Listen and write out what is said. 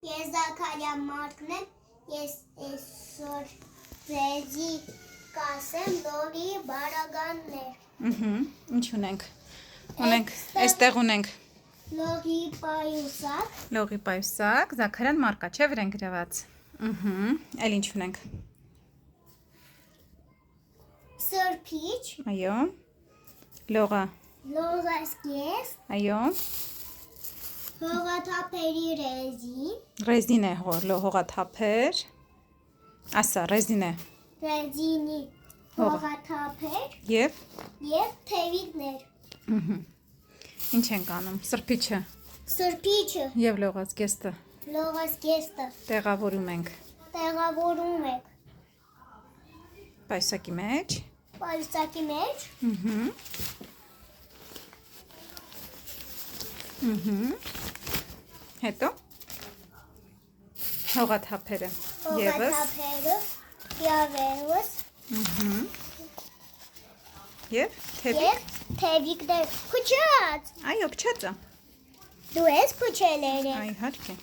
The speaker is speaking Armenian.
Ես Զաքարյան Մարկն եմ, ես այսօր ռեզի կասեմ լորի բարագաններ։ Ինչ ունենք։ Այստեղ ունենք լորի պայուսակ, լողի պայուսակ, Զաքարյան Մարկա, չէ՞ վրան գրված։ Այլ ինչ ունենք։ սրբիչ, Այո։ Լողա։ լողասկես, Այո։ հողաթափերի ռեզի, Ռեզին է հողաթափեր։ Ասա, ռեզին է։ ռեզինի հողաթափեր Եվ և թևիկներ։ ինչ ենք անում։ Սրբիչը Սրբիչը, եւ լողացկեստը լողասկեստը տեղավորում ենք տեղավորում եք պայուսակի մեջ։ պայուսակի մեջ, Հետո հողաթափերը եւս հողաթափերը, յավերս եւ թեփիկ։ և թևիկներ։ Փուչած, Այո, փչածա։ դու ես փուչել երեք։ Այ իհարկե։